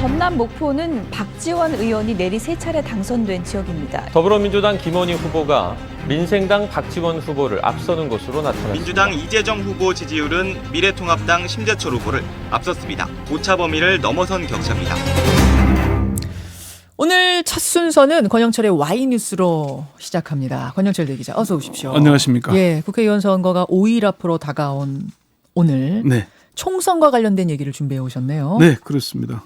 전남 목포는 박지원 의원이 내리 3차례 당선된 지역입니다. 더불어민주당 김원희 후보가 민생당 박지원 후보를 앞서는 것으로 나타났습니다. 민주당 이재정 후보 지지율은 미래통합당 심재철 후보를 앞섰습니다. 오차 범위를 넘어선 격차입니다. 오늘 첫 순서는 권영철의 Y뉴스로 시작합니다. 권영철 대기자 어서 오십시오. 안녕하십니까. 예, 국회의원 선거가 5일 앞으로 다가온 오늘 네. 총선과 관련된 얘기를 준비해 오셨네요. 네, 그렇습니다.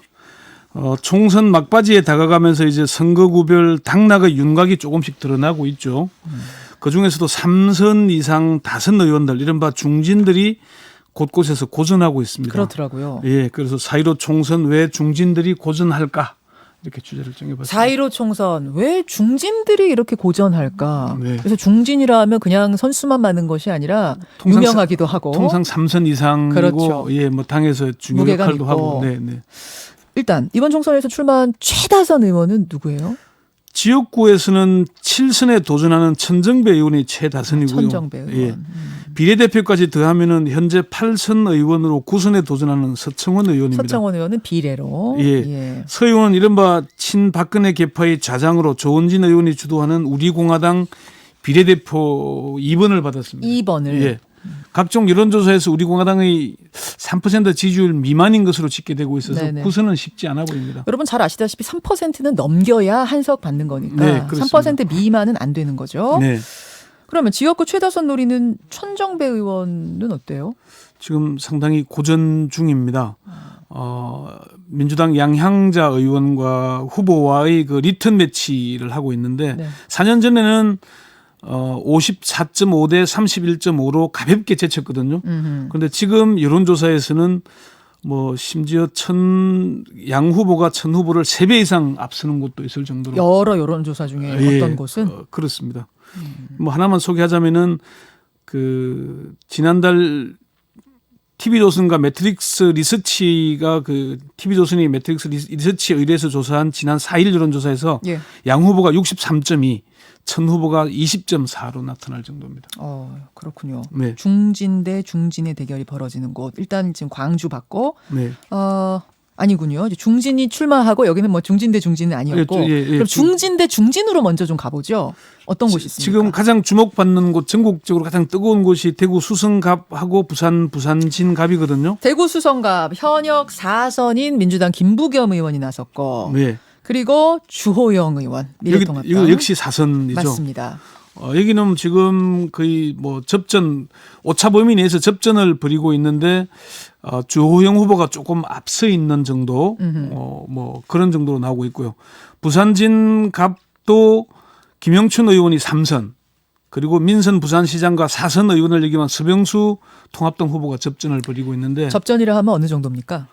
총선 막바지에 다가가면서 이제 선거구별 당락의 윤곽이 조금씩 드러나고 있죠. 그중에서도 3선 이상 다선 의원들, 이른바 중진들이 곳곳에서 고전하고 있습니다. 그렇더라고요. 예, 그래서 4.15 총선 왜 중진들이 고전할까? 이렇게 주제를 정해봤습니다. 4.15 총선 왜 중진들이 이렇게 고전할까? 네. 그래서 중진이라 하면 그냥 선수만 많은 것이 아니라 유명하기도 하고. 통상 3선 이상이고, 그렇죠. 예, 뭐 당에서 중요 무게감 역할도 있고. 하고, 네, 네. 일단 이번 총선에서 출마한 최다선 의원은 누구예요? 지역구에서는 7선에 도전하는 천정배 의원이 최다선이고요. 천정배 의원. 예. 비례대표까지 더하면은 현재 8선 의원으로 9선에 도전하는 서청원 의원입니다. 서청원 의원은 비례로. 예. 서 의원은 이른바 친박근혜 계파의 좌장으로 조은진 의원이 주도하는 우리공화당 비례대표 2번을 받았습니다. 2번을. 예. 각종 여론조사에서 우리공화당의 3% 지지율 미만인 것으로 집계되고 있어서 네네. 9선은 쉽지 않아 보입니다. 여러분 잘 아시다시피 3%는 넘겨야 한석 받는 거니까 네, 그렇습니다. 3% 미만은 안 되는 거죠. 네. 그러면 지역구 최다선 노리는 천정배 의원은 어때요? 지금 상당히 고전 중입니다. 민주당 양향자 의원과 후보와의 그 리턴 매치를 하고 있는데 네. 4년 전에는 54.5 대 31.5로 가볍게 제쳤거든요. 그런데 지금 여론조사에서는 뭐 심지어 양 후보가 천 후보를 3배 이상 앞서는 곳도 있을 정도로 여러 여론조사 중에 예, 어떤 곳은? 그렇습니다. 뭐 하나만 소개하자면은 그 지난달 TV조선과 매트릭스 리서치가 그 TV조선이 매트릭스 리서치에 의뢰해서 조사한 지난 4일 여론조사에서 예. 양 후보가 63.2, 천 후보가 20.4로 나타날 정도입니다. 그렇군요. 네. 중진 대 중진의 대결이 벌어지는 곳. 일단 지금 광주 받고 네. 아니군요. 이제 중진이 출마하고 여기는 뭐 중진 대 중진은 아니었고 예, 그럼 중진 대 중진으로 먼저 좀 가보죠. 어떤 곳이 있습니까? 지금 가장 주목받는 곳, 전국적으로 가장 뜨거운 곳이 대구 수성갑하고 부산 진갑이거든요. 대구 수성갑 현역 4선인 민주당 김부겸 의원이 나섰고 네. 그리고 주호영 의원 미래통합당. 이거 역시 4선이죠. 맞습니다. 여기는 지금 거의 뭐 접전, 오차 범위 내에서 접전을 벌이고 있는데 주호영 후보가 조금 앞서 있는 정도, 뭐 그런 정도로 나오고 있고요. 부산 진갑도 김영춘 의원이 3선, 그리고 민선 부산시장과 4선 의원을 얘기한 서병수 통합당 후보가 접전을 벌이고 있는데 접전이라 하면 어느 정도입니까?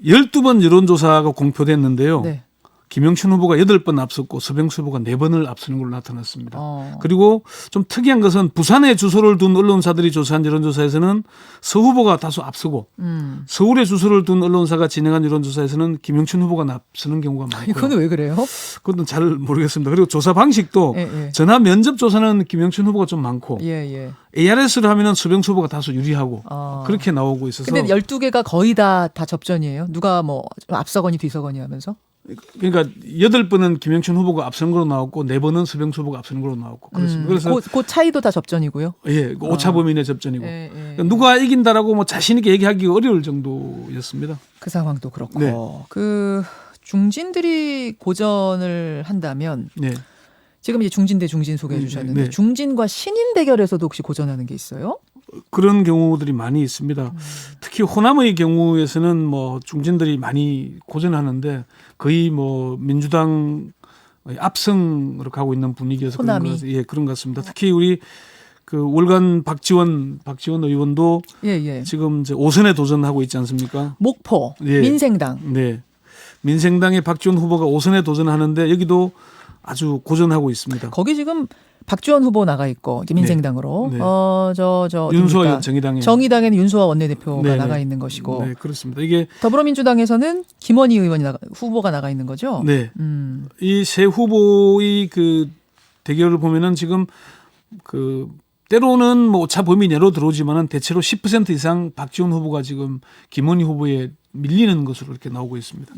12번 여론조사가 공표됐는데요. 네. 김영춘 후보가 8번 앞섰고 서병수 후보가 4번을 앞서는 걸로 나타났습니다. 그리고 좀 특이한 것은 부산에 주소를 둔 언론사들이 조사한 여론조사에서는 서 후보가 다소 앞서고 서울에 주소를 둔 언론사가 진행한 여론조사에서는 김영춘 후보가 앞서는 경우가 많고요. 이거는 왜 그래요? 그건 잘 모르겠습니다. 그리고 조사 방식도 예. 전화 면접 조사는 김영춘 후보가 좀 많고 예. ARS를 하면 서병수 후보가 다소 유리하고 그렇게 나오고 있어서. 근데 12개가 거의 다 접전이에요. 누가 뭐 앞서거니 뒤서거니 하면서? 그러니까 8번은 김영춘 후보가 앞선 걸로 나왔고 4번은 서병수 후보가 앞선 걸로 나왔고 그렇습니다. 그래서 그 차이도 다 접전이고요. 예, 오차 범위 내 접전이고 예. 누가 이긴다라고 뭐 자신 있게 얘기하기가 어려울 정도였습니다. 그 상황도 그렇고 네. 그 중진들이 고전을 한다면 네. 지금 이제 중진 대 중진 소개해 주셨는데 네. 중진과 신인 대결에서도 혹시 고전하는 게 있어요? 그런 경우들이 많이 있습니다. 특히 호남의 경우에서는 뭐 중진들이 많이 고전하는데 거의 뭐 민주당 압승으로 가고 있는 분위기여서 호남이? 그런 것 같습니다. 특히 우리 그 월간 박지원 의원도 예. 지금 이제 5선에 도전하고 있지 않습니까? 목포 예. 민생당. 네. 민생당의 박지원 후보가 5선에 도전하는데 여기도 아주 고전하고 있습니다. 거기 지금 박지원 후보 나가 있고 민생당으로 네. 윤수아 의원 정의당에 정의당에는 윤수아 원내대표가 네. 나가 있는 것이고 네, 그렇습니다. 이게 더불어민주당에서는 김원희 의원이 후보가 나가 있는 거죠. 네. 이 세 후보의 그 대결을 보면은 지금 그 때로는 뭐 오차 범위 내로 들어오지만은 대체로 10% 이상 박지원 후보가 지금 김원희 후보에 밀리는 것으로 이렇게 나오고 있습니다.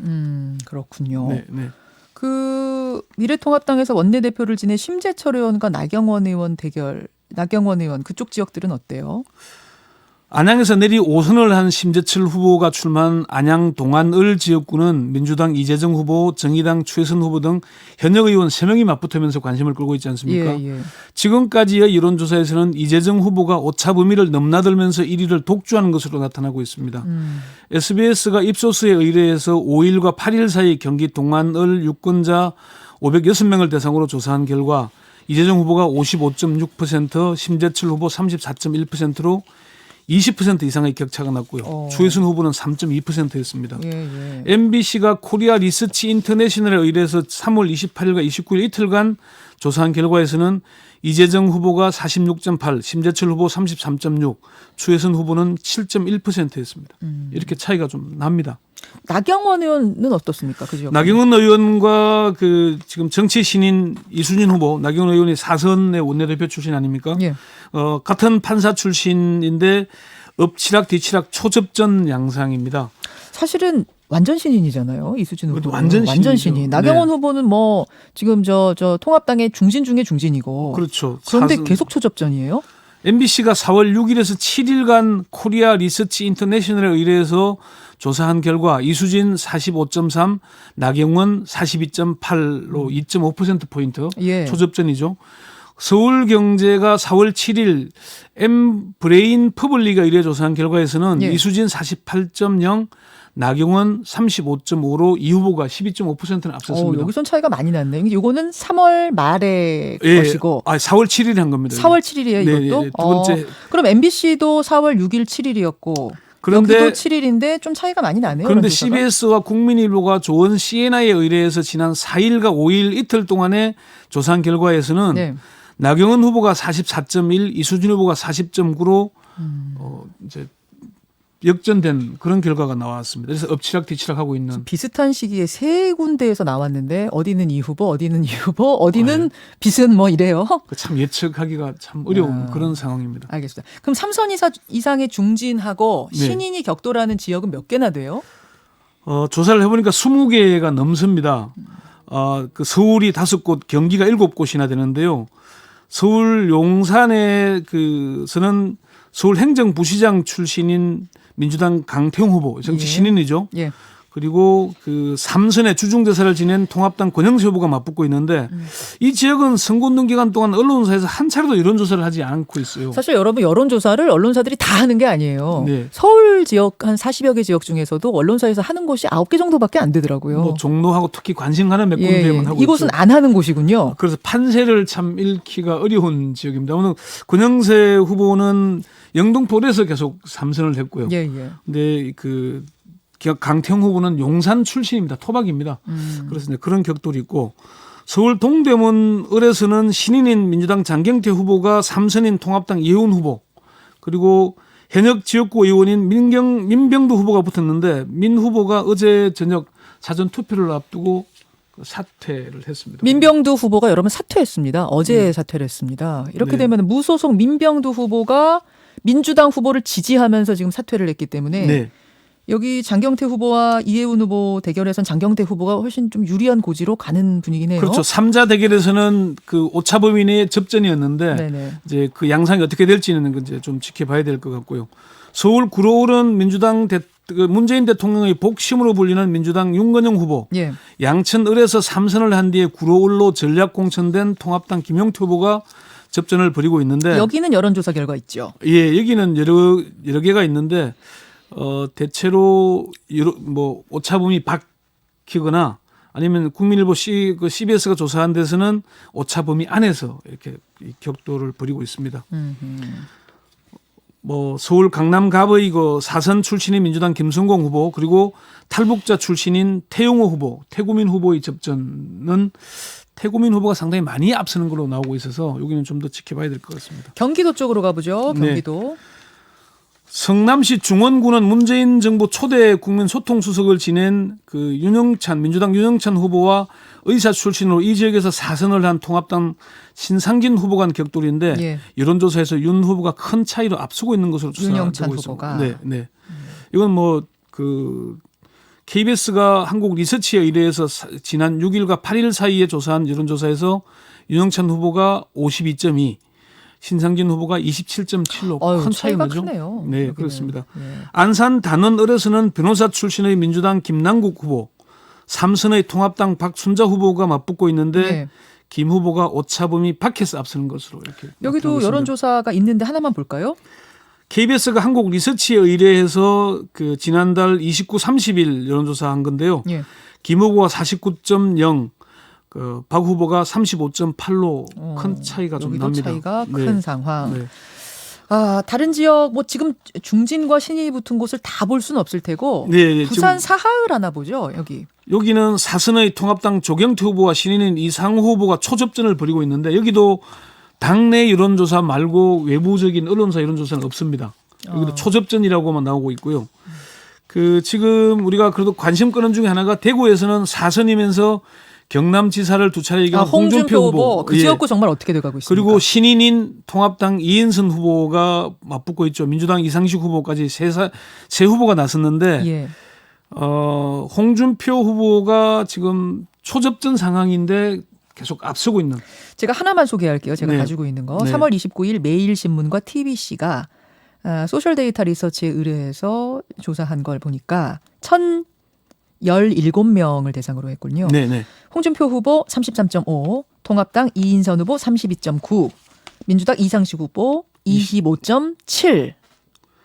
그렇군요. 네, 네. 그 미래통합당에서 원내대표를 지낸 심재철 의원과 나경원 의원 대결, 나경원 의원 그쪽 지역들은 어때요? 안양에서 내리 5선을 한 심재철 후보가 출마한 안양 동안을 지역구는 민주당 이재정 후보, 정의당 최선 후보 등 현역 의원 3명이 맞붙으면서 관심을 끌고 있지 않습니까? 예. 지금까지의 여론조사에서는 이재정 후보가 오차 범위를 넘나들면서 1위를 독주하는 것으로 나타나고 있습니다. SBS가 입소스에 의뢰해서 5일과 8일 사이 경기 동안을 유권자 506명을 대상으로 조사한 결과 이재정 후보가 55.6%, 심재철 후보 34.1%로 20% 이상의 격차가 났고요. 추혜순 후보는 3.2%였습니다. 예. MBC가 코리아 리서치 인터내셔널에 의뢰해서 3월 28일과 29일 이틀간 조사한 결과에서는 이재정 후보가 46.8, 심재철 후보 33.6, 추혜순 후보는 7.1%였습니다. 이렇게 차이가 좀 납니다. 나경원 의원은 어떻습니까? 그 지역? 나경원 의원과 그 지금 정치 신인 이수진 후보, 나경원 의원이 4선의 원내대표 출신 아닙니까? 예. 같은 판사 출신인데 엎치락 뒤치락 초접전 양상입니다. 사실은 완전 신인이잖아요. 이수진 후보. 완전 신인이죠. 나경원 네. 후보는 뭐 지금 저 통합당의 중진 중에 중진이고. 그렇죠. 그런데 계속 초접전이에요? MBC가 4월 6일에서 7일간 코리아 리서치 인터내셔널에 의뢰해서 조사한 결과 이수진 45.3, 나경원 42.8로 2.5%포인트 예. 초접전이죠. 서울경제가 4월 7일 M브레인 퍼블릭에 의뢰 조사한 결과에서는 예. 이수진 48.0, 나경원 35.5로 이 후보가 12.5%는 앞섰습니다. 여기선 차이가 많이 났네. 이거는 3월 말의 예. 것이고. 4월 7일에 한 겁니다. 4월 7일이에요, 네, 이것도? 네, 두 번째. 그럼 MBC도 4월 6일 7일이었고. 그런데 여기도 7일인데 좀 차이가 많이 나네요. 그런데 여론조사가. CBS와 국민일보가 조원 CNI에 의뢰해서 지난 4일과 5일 이틀 동안에 조사한 결과에서는 네. 나경원 후보가 44.1, 이수진 후보가 40.9로 이제 역전된 그런 결과가 나왔습니다. 그래서 엎치락 뒤치락 하고 있는. 비슷한 시기에 세 군데에서 나왔는데 어디는 이 후보, 어디는 이 후보, 어디는 비슷 뭐 이래요. 참 예측하기가 참 어려운 그런 상황입니다. 알겠습니다. 그럼 3선 이상의 중진하고 네. 신인이 격돌하는 지역은 몇 개나 돼요? 조사를 해보니까 20개가 넘습니다. 그 서울이 5곳, 경기가 7곳이나 되는데요. 서울 용산에 그서는 서울 행정부시장 출신인 민주당 강태웅 후보, 정치 예. 신인이죠. 예. 그리고 그 3선의 주중대사를 지낸 통합당 권영세 후보가 맞붙고 있는데 이 지역은 선거운동 기간 동안 언론사에서 한 차례도 여론조사를 하지 않고 있어요. 사실 여러분 여론조사를 언론사들이 다 하는 게 아니에요. 네. 서울 지역 한 40여 개 지역 중에서도 언론사에서 하는 곳이 9개 정도밖에 안 되더라고요. 뭐 종로하고 특히 관심 가는 몇 군데만 하고 이곳은 있죠. 안 하는 곳이군요. 그래서 판세를 참 읽기가 어려운 지역입니다. 오늘 권영세 후보는 영등포에서 계속 3선을 했고요. 예. 근데 그 강태형 후보는 용산 출신입니다. 토박입니다. 그래서 이제 그런 격돌이 있고 서울 동대문 을에서는 신인인 민주당 장경태 후보가 3선인 통합당 이혜훈 후보 그리고 현역 지역구 의원인 민병두 후보가 붙었는데 민 후보가 어제 저녁 사전 투표를 앞두고 사퇴를 했습니다. 민병두 후보가 여러분 사퇴했습니다. 어제 사퇴를 했습니다. 이렇게 네. 되면 무소속 민병두 후보가 민주당 후보를 지지하면서 지금 사퇴를 했기 때문에 네. 여기 장경태 후보와 이혜훈 후보 대결에선 장경태 후보가 훨씬 좀 유리한 고지로 가는 분위기네요. 그렇죠. 3자 대결에서는 그 오차 범위 내의 접전이었는데 네네. 이제 그 양상이 어떻게 될지는 이제 좀 지켜봐야 될 것 같고요. 서울 구로울은 민주당 문재인 대통령의 복심으로 불리는 민주당 윤건영 후보, 예. 양천을에서 3선을 한 뒤에 구로울로 전략 공천된 통합당 김용태 후보가 접전을 벌이고 있는데 여기는 여론조사 결과 있죠. 예, 여기는 여러 개가 있는데 대체로 뭐 오차범위 바뀌거나 아니면 국민일보 CBS가 조사한 데서는 오차범위 안에서 이렇게 격돌을 벌이고 있습니다. 뭐 서울 강남 갑의 그 4선 출신인 민주당 김성공 후보 그리고 탈북자 출신인 태용호 후보, 태구민 후보의 접전은 태구민 후보가 상당히 많이 앞서는 걸로 나오고 있어서 여기는 좀 더 지켜봐야 될 것 같습니다. 경기도 쪽으로 가보죠. 경기도. 성남시 중원구는 문재인 정부 초대 국민소통수석을 지낸 그 민주당 윤영찬 후보와 의사 출신으로 이 지역에서 4선을 한 통합당 신상진 후보 간 격돌인데 예. 여론조사에서 윤 후보가 큰 차이로 앞서고 있는 것으로 윤영찬 조사되고 후보가. 있습니다. 네, 네. 이건 뭐 그 KBS가 한국 리서치에 의뢰해서 지난 6일과 8일 사이에 조사한 여론조사에서 윤영찬 후보가 52.2, 신상진 후보가 27.7로 큰 차이가 나죠. 크네요. 네, 여기는. 그렇습니다. 네. 안산 단원을에서는 변호사 출신의 민주당 김남국 후보, 삼선의 통합당 박순자 후보가 맞붙고 있는데 네. 김 후보가 오차범위 밖에서 앞서는 것으로 이렇게 나타나고 여기도 있습니다. 여론조사가 있는데 하나만 볼까요? KBS가 한국 리서치에 의뢰해서 그 지난달 29, 30일 여론조사한 건데요. 예. 김 후보가 49.0, 그 박 후보가 35.8로 큰 차이가 좀 여기도 납니다. 차이가 네. 큰 상황. 네. 아, 다른 지역 뭐 지금 중진과 신이 붙은 곳을 다 볼 수는 없을 테고 네, 부산 지금 사하을 하나 보죠, 여기. 여기는 사선의 통합당 조경태 후보와 신인인 이상호 후보가 초접전을 벌이고 있는데 여기도 당내 여론조사 말고 외부적인 언론사 여론조사는 없습니다. 여기도 초접전이라고만 나오고 있고요. 그 지금 우리가 그래도 관심 끄는 중에 하나가 대구에서는 사선이면서 경남지사를 두 차례 이긴 홍준표 후보. 그 지역구 정말 어떻게 돼가고 있습니까? 그리고 신인인 통합당 이인선 후보가 맞붙고 있죠. 민주당 이상식 후보까지 세 후보가 나섰는데 예. 홍준표 후보가 지금 초접전 상황인데 계속 앞서고 있는. 제가 하나만 소개할게요. 제가 네. 가지고 있는 거. 네. 3월 29일 매일신문과 TBC가 소셜데이터 리서치에 의뢰해서 조사한 걸 보니까 1,017명을 대상으로 했군요. 네네. 홍준표 후보 33.5, 통합당 이인선 후보 32.9, 민주당 이상식 후보 25.7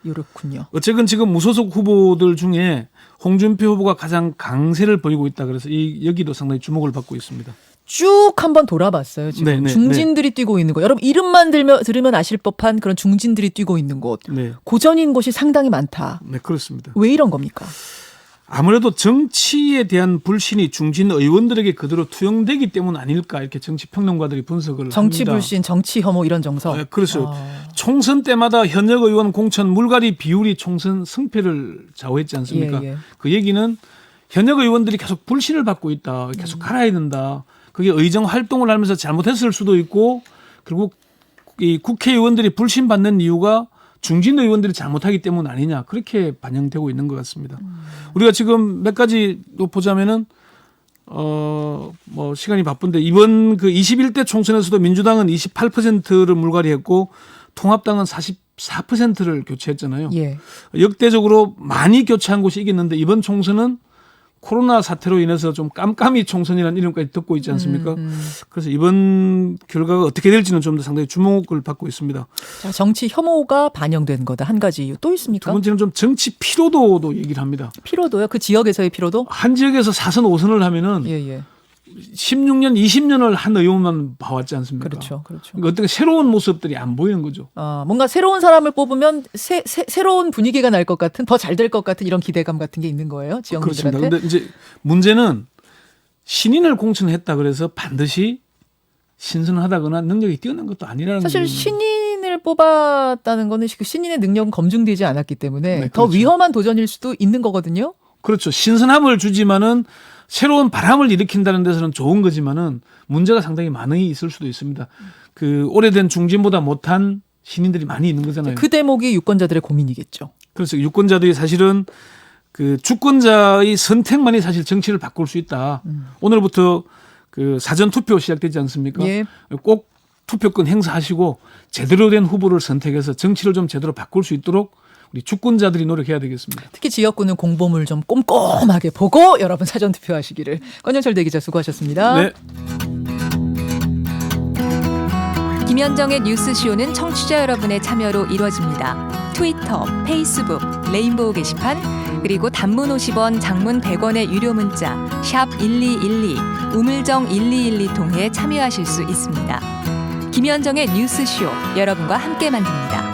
이렇군요. 어쨌든 지금 무소속 후보들 중에 홍준표 후보가 가장 강세를 보이고 있다. 그래서 여기도 상당히 주목을 받고 있습니다. 쭉 한번 돌아봤어요. 지금 네네, 중진들이 뛰고 있는 곳. 여러분 이름만 들으면 아실 법한 그런 중진들이 뛰고 있는 곳. 네, 고전인 곳이 상당히 많다. 네 그렇습니다. 왜 이런 겁니까? 아무래도 정치에 대한 불신이 중진 의원들에게 그대로 투영되기 때문 아닐까 이렇게 정치 평론가들이 분석을 정치 합니다. 불신, 정치 혐오 이런 정서. 네, 그렇죠. 총선 때마다 현역 의원 공천 물갈이 비율이 총선 승패를 좌우했지 않습니까? 예, 예. 그 얘기는 현역 의원들이 계속 불신을 받고 있다. 계속 갈아야 된다. 그게 의정 활동을 하면서 잘못했을 수도 있고 그리고 이 국회의원들이 불신받는 이유가 중진 의원들이 잘못하기 때문 아니냐 그렇게 반영되고 있는 것 같습니다. 우리가 지금 몇 가지 보자면은 뭐 시간이 바쁜데 이번 그 21대 총선에서도 민주당은 28%를 물갈이했고 통합당은 44%를 교체했잖아요. 예. 역대적으로 많이 교체한 곳이 이겼는데 이번 총선은 코로나 사태로 인해서 좀 깜깜이 총선이라는 이름까지 듣고 있지 않습니까? 그래서 이번 결과가 어떻게 될지는 좀 더 상당히 주목을 받고 있습니다. 자, 정치 혐오가 반영된 거다. 한 가지 이유 또 있습니까? 두 번째는 좀 정치 피로도도 얘기를 합니다. 피로도요? 그 지역에서의 피로도? 한 지역에서 4선 5선을 하면은 예, 예. 16년, 20년을 한 의원만 봐왔지 않습니까? 그렇죠. 그렇죠. 그러니까 어떤 새로운 모습들이 안 보이는 거죠. 뭔가 새로운 사람을 뽑으면 새로운 분위기가 날 것 같은 더 잘 될 것 같은 이런 기대감 같은 게 있는 거예요. 지역민들한테. 그렇습니다. 근데 이제 문제는 신인을 공천했다 그래서 반드시 신선하다거나 능력이 뛰어난 것도 아니라는 사실 거죠. 신인을 뽑았다는 거는 그 신인의 능력은 검증되지 않았기 때문에 네, 더 그렇죠. 위험한 도전일 수도 있는 거거든요. 그렇죠. 신선함을 주지만은 새로운 바람을 일으킨다는 데서는 좋은 거지만은 문제가 상당히 많이 있을 수도 있습니다. 그 오래된 중진보다 못한 신인들이 많이 있는 거잖아요. 그 대목이 유권자들의 고민이겠죠. 그래서 유권자들이 사실은 그 주권자의 선택만이 사실 정치를 바꿀 수 있다. 오늘부터 그 사전 투표 시작되지 않습니까? 예. 꼭 투표권 행사하시고 제대로 된 후보를 선택해서 정치를 좀 제대로 바꿀 수 있도록 우리 주권자들이 노력해야 되겠습니다. 특히 지역구는 공보물 좀 꼼꼼하게 보고 여러분 사전 투표하시기를. 권영철 대기자 수고하셨습니다. 네. 김현정의 뉴스쇼는 청취자 여러분의 참여로 이루어집니다. 트위터, 페이스북, 레인보우 게시판, 그리고 단문 50원, 장문 100원의 유료 문자 샵 1212, 우물정 1212 통해 참여하실 수 있습니다. 김현정의 뉴스쇼, 여러분과 함께 만듭니다.